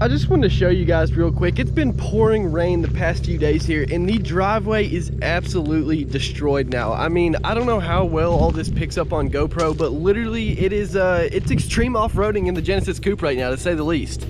I just wanted to show you guys real quick. It's been pouring rain the past few days here, and the driveway is absolutely destroyed now. I mean, I don't know how well all this picks up on GoPro, but literally it's extreme off-roading in the Genesis Coupe right now, to say the least.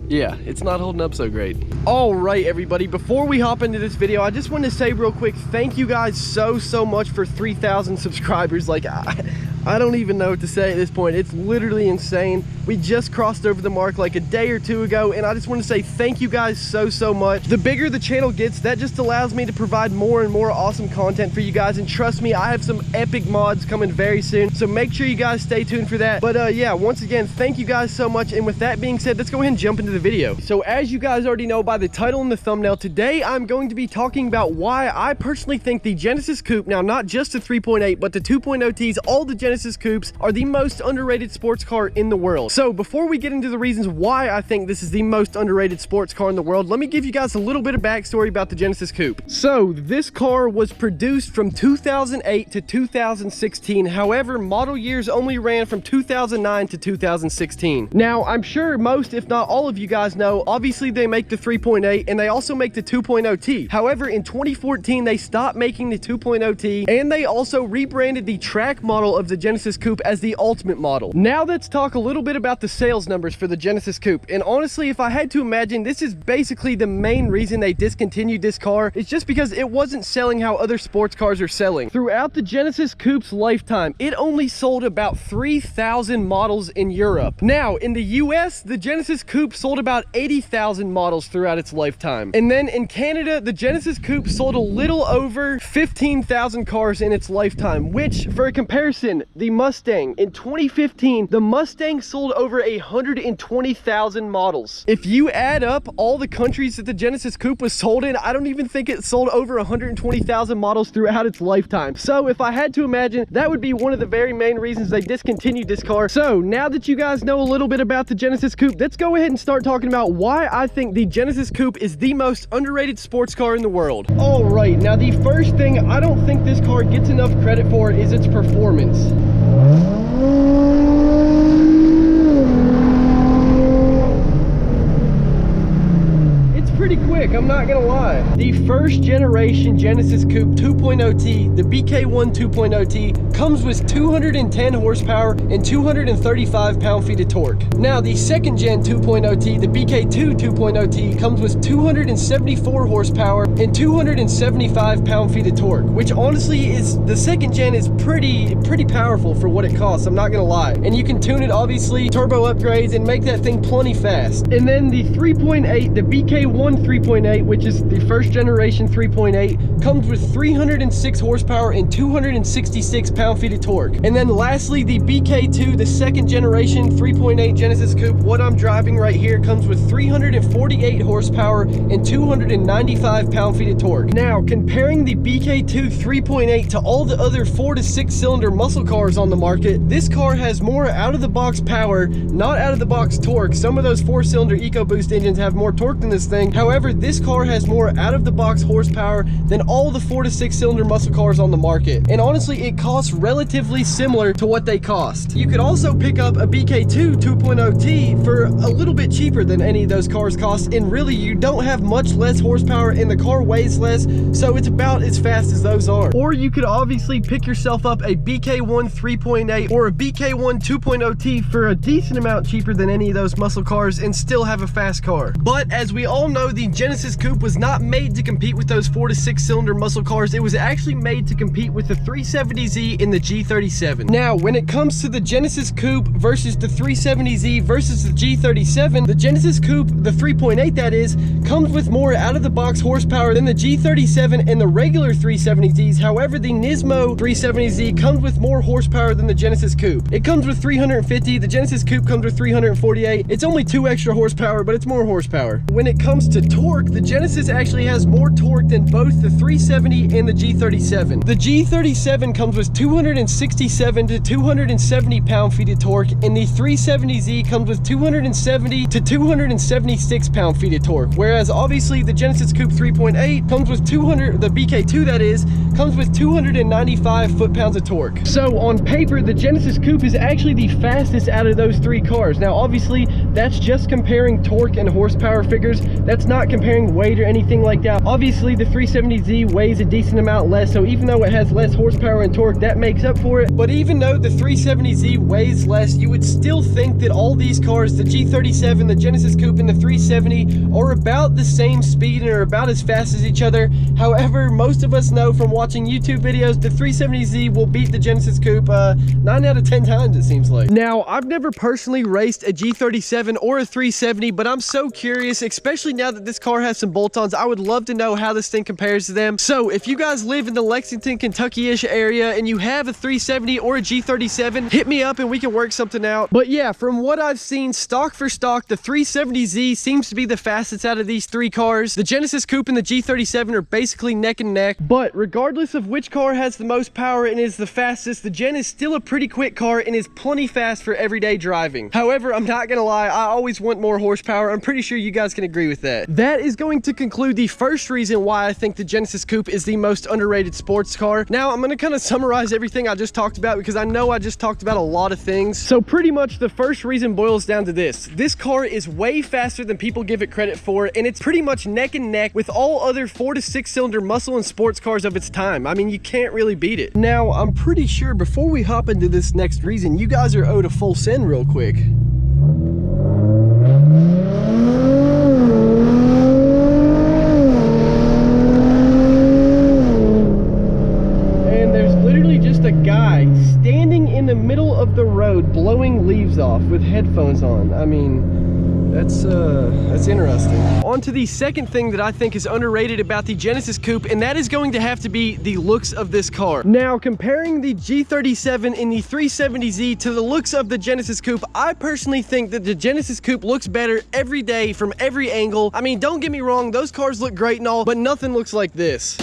Yeah, it's not holding up so great. All right, everybody, before we hop into this video, I just wanted to say real quick, thank you guys so much for 3,000 subscribers. Like, I don't even know what to say at this point. It's literally insane. We just crossed over the mark like a day or two ago, and I just want to say thank you guys so much. The bigger the channel gets, that just allows me to provide more and more awesome content for you guys, and trust me, I have some epic mods coming very soon, so make sure you guys stay tuned for that. But yeah, once again, thank you guys so much, and with that being said, let's go ahead and jump into the video. So as you guys already know by the title and the thumbnail, today I'm going to be talking about why I personally think the Genesis Coupe, now not just the 3.8, but the 2.0Ts, all the Genesis Coupes are the most underrated sports car in the world. So before we get into the reasons why I think this is the most underrated sports car in the world, let me give you guys a little bit of backstory about the Genesis Coupe. So this car was produced from 2008 to 2016. However, model years only ran from 2009 to 2016. Now, I'm sure most, if not all of you guys know, obviously they make the 3.8 and they also make the 2.0T. However, in 2014, they stopped making the 2.0T and they also rebranded the track model of the Genesis Coupe as the Ultimate model. Now let's talk a little bit about the sales numbers for the Genesis Coupe. And honestly, if I had to imagine, this is basically the main reason they discontinued this car. It's just because it wasn't selling how other sports cars are selling. Throughout the Genesis Coupe's lifetime, it only sold about 3,000 models in Europe. Now, in the US, the Genesis Coupe sold about 80,000 models throughout its lifetime. And then in Canada, the Genesis Coupe sold a little over 15,000 cars in its lifetime, which, for a comparison, the Mustang, in 2015, the Mustang sold over 120,000 models. If you add up all the countries that the Genesis Coupe was sold in, I don't even think it sold over 120,000 models throughout its lifetime. So if I had to imagine, that would be one of the very main reasons they discontinued this car. So now that you guys know a little bit about the Genesis Coupe, let's go ahead and start talking about why I think the Genesis Coupe is the most underrated sports car in the world. All right, now the first thing I don't think this car gets enough credit for is its performance. Pretty quick, I'm not gonna lie. The first generation Genesis Coupe 2.0T, the BK1 2.0T, comes with 210 horsepower and 235 pound-feet of torque. Now, the second gen 2.0T, the BK2 2.0T, comes with 274 horsepower and 275 pound-feet of torque, which honestly is, the second gen is pretty powerful for what it costs, I'm not gonna lie. And you can tune it, obviously, turbo upgrades, and make that thing plenty fast. And then the 3.8, the BK1 3.8, which is the first generation 3.8, comes with 306 horsepower and 266 pound-feet of torque. And then lastly, the BK2, the second generation 3.8 Genesis Coupe, what I'm driving right here, comes with 348 horsepower and 295 pound-feet of torque. Now, comparing the BK2 3.8 to all the other 4 to 6 cylinder muscle cars on the market, this car has more out-of-the-box power, not out-of-the-box torque. Some of those 4-cylinder EcoBoost engines have more torque than this thing. However, this car has more out-of-the-box horsepower than all the 4 to 6 cylinder muscle cars on the market. And honestly, it costs relatively similar to what they cost. You could also pick up a BK2 2.0T for a little bit cheaper than any of those cars cost, and really you don't have much less horsepower and the car weighs less, so it's about as fast as those are. Or you could obviously pick yourself up a BK1 3.8 or a BK1 2.0T for a decent amount cheaper than any of those muscle cars and still have a fast car. But as we all know, the Genesis Coupe was not made to compete with those 4 to 6 cylinder muscle cars. It was actually made to compete with the 370Z and the G37. Now, when it comes to the Genesis Coupe versus the 370Z versus the G37, the Genesis Coupe, the 3.8 that is, comes with more out-of-the-box horsepower than the G37 and the regular 370Zs. However, the Nismo 370Z comes with more horsepower than the Genesis Coupe. It comes with 350, the Genesis Coupe comes with 348. It's only 2 extra horsepower, but it's more horsepower. When it comes to torque, torque, the Genesis actually has more torque than both the 370 and the G37. The G37 comes with 267 to 270 pound-feet of torque, and the 370Z comes with 270 to 276 pound-feet of torque. Whereas obviously the Genesis Coupe 3.8 comes with 200, the BK2 that is, comes with 295 foot-pounds of torque. So on paper, the Genesis Coupe is actually the fastest out of those three cars. Now obviously that's just comparing torque and horsepower figures. That's not comparing weight or anything like that. Obviously the 370Z weighs a decent amount less, so even though it has less horsepower and torque, that makes up for it. But even though the 370Z weighs less, you would still think that all these cars, the G37, the Genesis Coupe, and the 370, are about the same speed and are about as fast as each other. However, most of us know from watching YouTube videos, the 370Z will beat the Genesis Coupe 9 out of 10 times, it seems like. Now, I've never personally raced a G37 or a 370, but I'm so curious, especially now that this car has some bolt-ons. I would love to know how this thing compares to them. So if you guys live in the Lexington, Kentucky-ish area and you have a 370 or a G37, hit me up and we can work something out. But yeah, from what I've seen, stock for stock, the 370Z seems to be the fastest out of these three cars. The Genesis Coupe and the G37 are basically neck and neck. But regardless of which car has the most power and is the fastest, the Gen is still a pretty quick car and is plenty fast for everyday driving. However, I'm not gonna lie, I always want more horsepower. I'm pretty sure you guys can agree with that. That is going to conclude the first reason why I think the Genesis Coupe is the most underrated sports car. Now, I'm gonna kind of summarize everything I just talked about because I know I just talked about a lot of things. So pretty much the first reason boils down to this. This car is way faster than people give it credit for, and it's pretty much neck and neck with all other 4 to 6 cylinder muscle and sports cars of its time. I mean, you can't really beat it. Now, I'm pretty sure before we hop into this next reason, you guys are owed a full send real quick. A guy standing in the middle of the road blowing leaves off with headphones on. I mean, that's interesting. On to the second thing that I think is underrated about the Genesis Coupe, and that is going to have to be the looks of this car. Now, comparing the G37 and the 370Z to the looks of the Genesis Coupe, I personally think that the Genesis Coupe looks better every day from every angle. I mean, don't get me wrong, those cars look great and all, but nothing looks like this.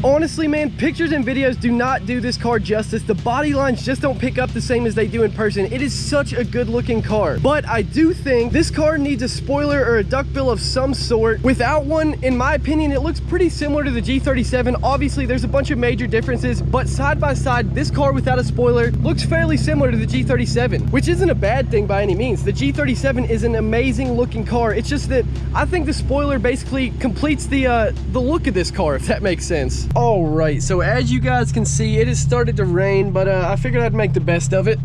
Honestly, man, pictures and videos do not do this car justice. The body lines just don't pick up the same as they do in person. It is such a good looking car. But I do think this car needs a spoiler or a duckbill of some sort. Without one, in my opinion, it looks pretty similar to the G37. Obviously, there's a bunch of major differences, but side by side, this car without a spoiler looks fairly similar to the G37, which isn't a bad thing by any means. The G37 is an amazing looking car. It's just that I think the spoiler basically completes the look of this car, if that makes sense. All right, so as you guys can see, it has started to rain, but I figured I'd make the best of it.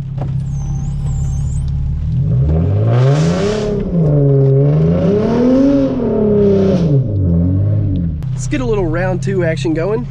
Let's get a little round 2 action going.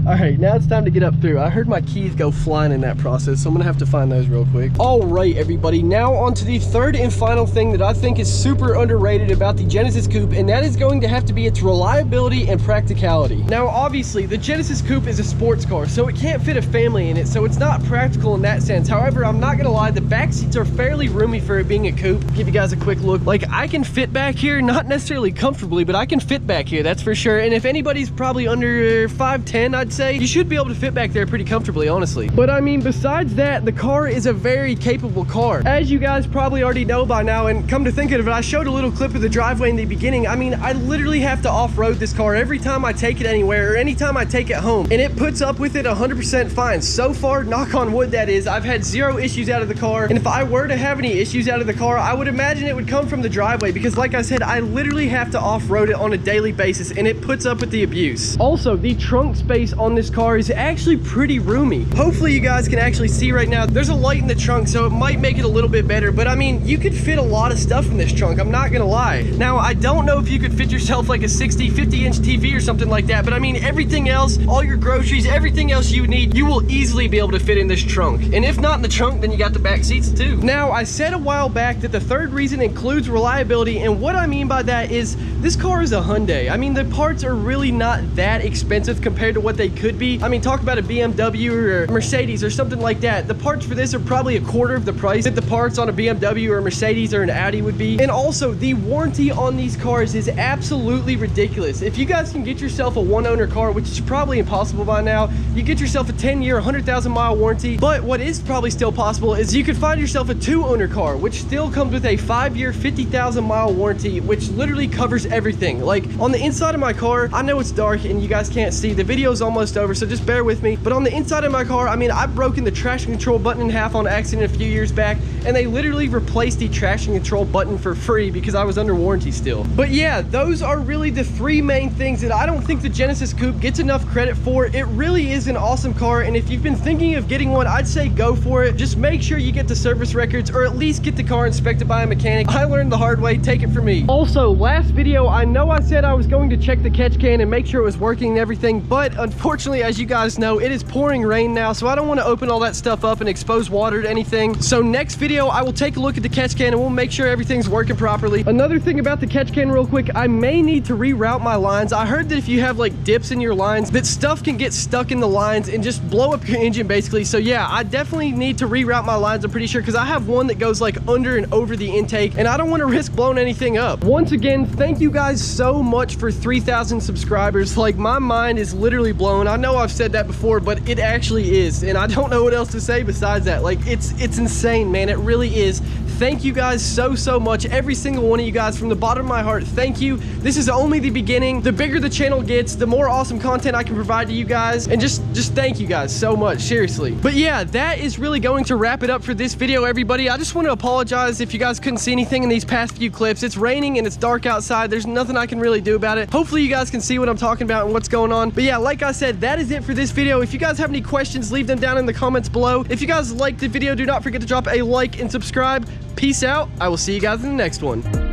All right, now it's time to get up through. I heard my keys go flying in that process, so I'm gonna have to find those real quick. All right, everybody, now on to the third and final thing that I think is super underrated about the Genesis Coupe, and that is going to have to be its reliability and practicality. Now, obviously, the Genesis Coupe is a sports car, so it can't fit a family in it, so it's not practical in that sense. However, I'm not gonna lie, the back seats are fairly roomy for it being a coupe. Give you guys a quick look. Like, I can fit back here, not necessarily comfortably, but I can fit back here, that's for sure. And if anybody's probably under 5'10", I'd say, you should be able to fit back there pretty comfortably, honestly. But I mean, besides that, the car is a very capable car. As you guys probably already know by now, and come to think of it, I showed a little clip of the driveway in the beginning. I mean, I literally have to off-road this car every time I take it anywhere, or anytime I take it home, and it puts up with it 100% fine. So far, knock on wood that is, I've had 0 issues out of the car, and if I were to have any issues out of the car, I would imagine it would come from the driveway, because like I said, I literally have to off-road it on a daily basis, and it puts up with the abuse. Also, the trunk space on this car car is actually pretty roomy. Hopefully you guys can actually see right now, there's a light in the trunk, so it might make it a little bit better, but I mean, you could fit a lot of stuff in this trunk, I'm not gonna lie. Now, I don't know if you could fit yourself like a 50-inch TV or something like that, but I mean, everything else, all your groceries, everything else you need, you will easily be able to fit in this trunk. And if not in the trunk, then you got the back seats too. Now, I said a while back that the third reason includes reliability, and what I mean by that is this car is a Hyundai. I mean, the parts are really not that expensive compared to what they could be. I mean, talk about a BMW or a Mercedes or something like that. The parts for this are probably a quarter of the price that the parts on a BMW or a Mercedes or an Audi would be. And also, the warranty on these cars is absolutely ridiculous. If you guys can get yourself a one-owner car, which is probably impossible by now, you get yourself a 10-year, 100,000-mile warranty. But what is probably still possible is you could find yourself a two-owner car, which still comes with a 5-year, 50,000-mile warranty, which literally covers everything. Like, on the inside of my car, I know it's dark and you guys can't see. The video's almost over, so just bear with me. But on the inside of my car, I mean, I've broken the traction control button in half on accident a few years back, and they literally replaced the traction control button for free because I was under warranty still. But yeah, those are really the three main things that I don't think the Genesis Coupe gets enough credit for. It really is an awesome car, and if you've been thinking of getting one, I'd say go for it. Just make sure you get the service records, or at least get the car inspected by a mechanic. I learned the hard way, take it from me. Also, last video, I know I said I was going to check the catch can and make sure it was working and everything, but unfortunately, as you guys know, it is pouring rain now, so I don't want to open all that stuff up and expose water to anything. So next video, I will take a look at the catch can and we'll make sure everything's working properly. Another thing about the catch can real quick, I may need to reroute my lines. I heard that if you have like dips in your lines, that stuff can get stuck in the lines and just blow up your engine basically. So yeah, I definitely need to reroute my lines, I'm pretty sure, because I have one that goes like under and over the intake, and I don't want to risk blowing anything up. Once again, thank you guys so much for 3,000 subscribers. Like, my mind is literally blown. I know I've said that before, but it actually is, and I don't know what else to say besides that. Like, it's insane, man. It really is. Thank you guys so much, every single one of you guys, from the bottom of my heart. Thank you. This is only the beginning. The bigger the channel gets, the more awesome content I can provide to you guys, and just thank you guys so much, seriously. But yeah, that is really going to wrap it up for this video, everybody. I just want to apologize if you guys couldn't see anything in these past few clips. It's raining and it's dark outside. There's nothing I can really do about it. Hopefully you guys can see what I'm talking about and what's going on. But yeah, like I said, that is it for this video. If you guys have any questions, leave them down in the comments below. If you guys liked the video, do not forget to drop a like and subscribe. Peace out. I will see you guys in the next one.